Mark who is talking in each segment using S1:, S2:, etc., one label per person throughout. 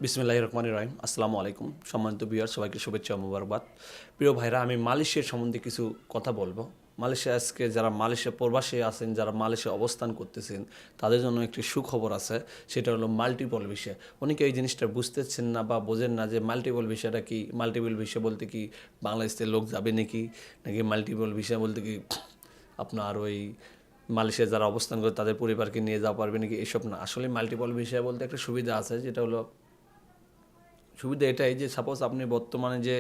S1: বিসমিল্লাহির রহমানির রহিম। আসসালামু আলাইকুম। সম্মানিত ভিউয়ার, সবাইকে শুভেচ্ছা ও মোবারকবাদ। প্রিয় ভাইরা, আমি মালয়েশিয়ার সম্বন্ধে কিছু কথা বলবো। মালয়েশিয়া আজকে যারা মালয়েশিয়া প্রবাসী আছেন, যারা মালয়েশিয়া অবস্থান করতেছেন, তাদের জন্য একটি সুখবর আছে। সেটা হলো মাল্টিপল ভিসা। অনেকে এই জিনিসটা বুঝতেছেন না বা বোঝেন না যে মাল্টিপল ভিসাটা কি। মাল্টিপল ভিসা বলতে কি বাংলাদেশ থেকে লোক যাবে নাকি, নাকি মাল্টিপল ভিসা বলতে কি আপনার ওই মালয়েশিয়া যারা অবস্থান করে তাদের পরিবারকে নিয়ে যাওয়া পারবে নাকি, এসব না। আসলে মাল্টিপল ভিসা বলতে একটা সুবিধা আছে, যেটা হলো সুবিধা এটাই যে সাপোজ আপনি বর্তমানে যে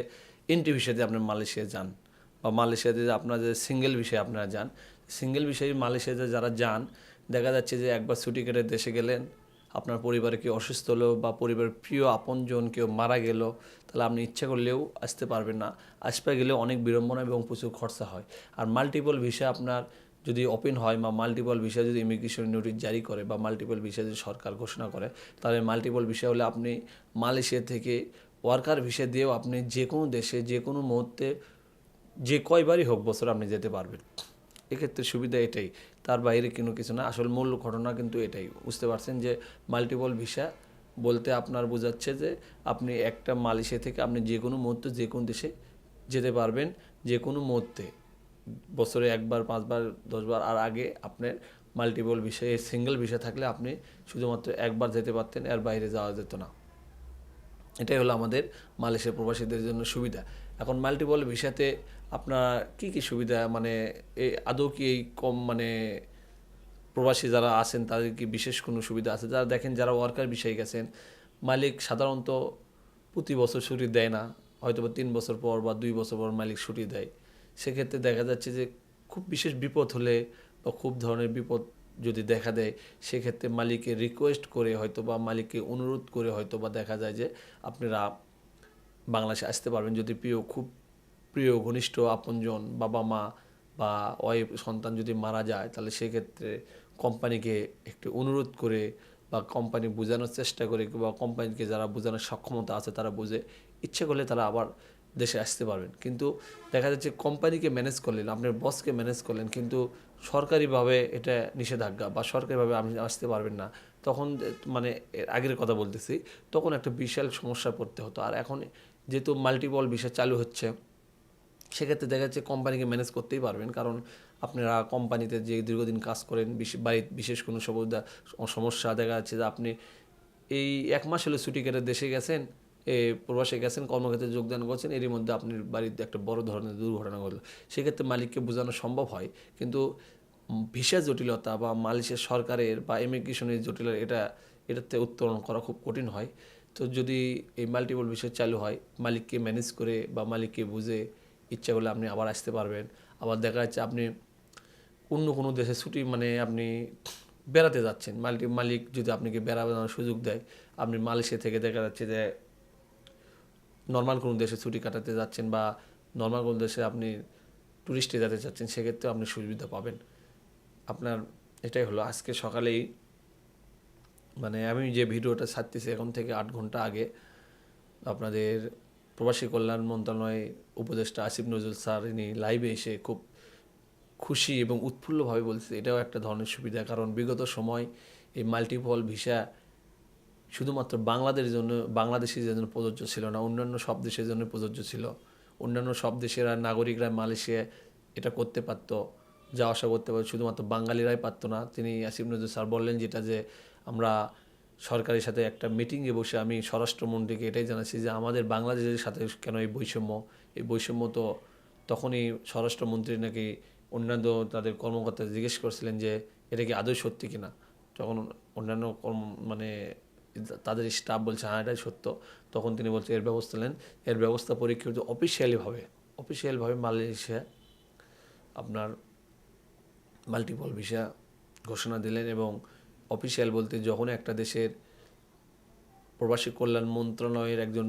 S1: এন্ট্রি ভিসাতে আপনি মালয়েশিয়া যান, বা মালয়েশিয়াতে যে আপনার যে সিঙ্গেল ভিসায় আপনারা যান, সিঙ্গেল ভিসায় মালয়েশিয়াতে যারা যান, দেখা যাচ্ছে যে একবার ছুটি কেটে দেশে গেলেন, আপনার পরিবারে কেউ অসুস্থ হলো বা পরিবারের প্রিয় আপনজন কেউ মারা গেল, তাহলে আপনি ইচ্ছা করলেও আসতে পারবেন না। আসতে গেলেও অনেক বিড়ম্বনা এবং প্রচুর খরচা হয়। আর মাল্টিপল ভিসা আপনার যদি ওপেন হয় বা মাল্টিপল ভিসা যদি ইমিগ্রেশন নোটিশ জারি করে বা মাল্টিপল ভিসা যদি সরকার ঘোষণা করে, তাহলে মাল্টিপল ভিসা হলে আপনি মালয়েশিয়া থেকে ওয়ার্কার ভিসা দিয়েও আপনি যে কোনো দেশে যে কোনো মুহূর্তে যে কয়বারই হোক বছর আপনি যেতে পারবেন। এক্ষেত্রে সুবিধা এটাই, তার বাইরে কোনো কিছু না। আসল মূল ঘটনা কিন্তু এটাই, বুঝতে পারছেন যে মাল্টিপল ভিসা বলতে আপনার বোঝাচ্ছে যে আপনি একটা মালয়েশিয়া থেকে আপনি যে কোনো মুহূর্তে যে কোনো দেশে যেতে পারবেন, যে কোনো মুহূর্তে, বছরে একবার, পাঁচবার, 10বার। আর আগে আপনার মাল্টিপল ভিসা, সিঙ্গেল ভিসা থাকলে আপনি শুধুমাত্র একবার যেতে পারতেন, এর বাইরে যাওয়া যেত না। এটাই হলো আমাদের মালয়েশিয়া প্রবাসীদের জন্য সুবিধা। এখন মাল্টিপল ভিসাতে আপনার কি কি সুবিধা, মানে এই আদৌ কি এই কম মানে প্রবাসী যারা আছেন তাদের কি বিশেষ কোনো সুবিধা আছে? যারা দেখেন যারা ওয়ার্কার ভিসায় গেছেন, মালিক সাধারণত প্রতি বছর ছুটি দেয় না, হয়তো বা 3 বছর পর বা 2 বছর পর মালিক ছুটি দেয়। সেক্ষেত্রে দেখা যাচ্ছে যে খুব বিশেষ বিপদ হলে বা খুব ধরনের বিপদ যদি দেখা দেয়, সেক্ষেত্রে মালিককে রিকোয়েস্ট করে হয়তো বা মালিককে অনুরোধ করে হয়তো বা দেখা যায় যে আপনারা বাংলাদেশে আসতে পারবেন। যদি খুব প্রিয় ঘনিষ্ঠ আপনজন, বাবা মা বা ওয়াইফ, সন্তান যদি মারা যায়, তাহলে সেক্ষেত্রে কোম্পানিকে একটু অনুরোধ করে বা কোম্পানি বোঝানোর চেষ্টা করে বা কোম্পানিকে যারা বোঝানোর সক্ষমতা আছে তারা বুঝে ইচ্ছে করলে তারা আবার দেশে আসতে পারবেন। কিন্তু দেখা যাচ্ছে কোম্পানিকে ম্যানেজ করলেন, আপনার বসকে ম্যানেজ করলেন, কিন্তু সরকারিভাবে এটা নিষেধাজ্ঞা বা সরকারিভাবে আপনি আসতে পারবেন না। তখন মানে এর আগের কথা বলতেছি, তখন একটা বিশাল সমস্যায় পড়তে হতো। আর এখন যেহেতু মাল্টিপল ভিসা চালু হচ্ছে, সেক্ষেত্রে দেখা যাচ্ছে কোম্পানিকে ম্যানেজ করতেই পারবেন। কারণ আপনারা কোম্পানিতে যে দীর্ঘদিন কাজ করেন, বাড়ির বিশেষ কোনো সমস্যা দেখা যাচ্ছে যে আপনি এই 1 মাস হলে ছুটি কেটে দেশে গেছেন, প্রবাসে গেছেন, কর্মক্ষেত্রে যোগদান করছেন, এরই মধ্যে আপনার বাড়িতে একটা বড় ধরনের দুর্ঘটনা ঘটলো। সেক্ষেত্রে মালিককে বোঝানো সম্ভব হয়, কিন্তু ভিসা জটিলতা বা মালয়েশিয়া সরকারের বা ইমিগ্রেশনের জটিলতা, এটাতে উত্তরণ করা খুব কঠিন হয়। তো যদি এই মাল্টিপল ভিসা চালু হয়, মালিককে ম্যানেজ করে বা মালিককে বুঝে ইচ্ছা করলে আপনি আবার আসতে পারবেন। আবার দেখা যাচ্ছে আপনি অন্য কোনো দেশে ছুটি, মানে আপনি বেড়াতে যাচ্ছেন, মালিক যদি আপনাকে বেড়ানোর সুযোগ দেয়, আপনি মালয়েশিয়া থেকে দেখা যাচ্ছে যে নর্মাল কোনো দেশে ছুটি কাটাতে যাচ্ছেন বা নর্মাল কোনো দেশে আপনি ট্যুরিস্টে যেতে চাচ্ছেন, সেক্ষেত্রেও আপনি সুবিধা পাবেন। আপনার এটাই হলো আজকে সকালেই, মানে আমি যে ভিডিওটা ছাড়তেছি এখন থেকে 8 ঘন্টা আগে, আপনাদের প্রবাসী কল্যাণ মন্ত্রণালয় উপদেষ্টা আসিফ নজরুল স্যার ইনি লাইভে এসে খুব খুশি এবং উৎফুল্লভাবে বলছে এটাও একটা ধরনের সুবিধা। কারণ বিগত সময় এই মাল্টিপল ভিসা শুধুমাত্র বাংলাদেশিদের জন্য প্রযোজ্য ছিল না, অন্যান্য সব দেশের জন্য প্রযোজ্য ছিল। অন্যান্য সব দেশের নাগরিকরা মালয়েশিয়া এটা করতে পারত, যাওয়া আসা করতে পারত, শুধুমাত্র বাঙালিরাই পারত না। তিনি আসিফ নজরুল স্যার বললেন যেটা, যে আমরা সরকারের সাথে একটা মিটিংয়ে বসে আমি স্বরাষ্ট্রমন্ত্রীকে এটাই জানাচ্ছি যে আমাদের বাংলাদেশের সাথে কেন এই বৈষম্য তো তখনই স্বরাষ্ট্রমন্ত্রী নাকি অন্যান্য তাদের কর্মকর্তা জিজ্ঞেস করছিলেন যে এটা কি আদৌ সত্যি কিনা। তখন অন্যান্য মানে তাদের স্টাফ বলছে হ্যাঁ এটাই সত্য। তখন তিনি বলছে এর ব্যবস্থা পরীক্ষিত অফিসিয়ালিভাবে মালয়েশিয়া আপনার মাল্টিপল ভিসা ঘোষণা দিলেন। এবং অফিসিয়াল বলতে যখন একটা দেশের প্রবাসী কল্যাণ মন্ত্রণালয়ের একজন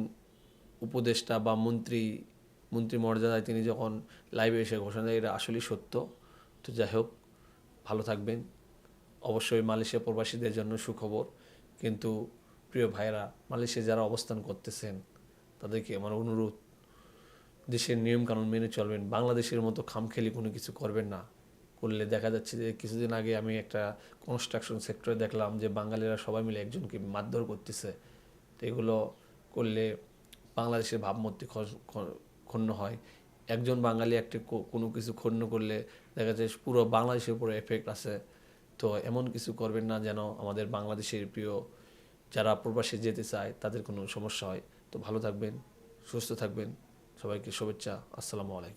S1: উপদেষ্টা বা মন্ত্রী মর্যাদায় তিনি যখন লাইভে এসে ঘোষণা দেয়, এটা আসলেই সত্য। তো যাই হোক, ভালো থাকবেন। অবশ্যই মালয়েশিয়া প্রবাসীদের জন্য সুখবর। কিন্তু প্রিয় ভাইয়েরা, মালয়েশিয়া যারা অবস্থান করতেছেন তাদেরকে আমার অনুরোধ, দেশের নিয়মকানুন মেনে চলবেন। বাংলাদেশের মতো খামখেয়ালি কোনো কিছু করবেন না। করলে দেখা যাচ্ছে যে কিছুদিন আগে আমি একটা কনস্ট্রাকশন সেক্টরে দেখলাম যে বাঙালিরা সবাই মিলে একজনকে মারধর করতেছে। তো এগুলো করলে বাংলাদেশের ভাবমূর্তি ক্ষুণ্ণ হয়। একজন বাঙালি একটা কোনো কিছু ক্ষুণ্ণ করলে দেখা যায় পুরো বাংলাদেশের উপরে এফেক্ট আছে। তো এমন কিছু করবেন না যেন আমাদের বাংলাদেশের প্রিয় যারা প্রবাসে যেতে চায় তাদের কোনো সমস্যা হয়। তো ভালো থাকবেন, সুস্থ থাকবেন, সবাইকে শুভেচ্ছা। আসসালামু আলাইকুম।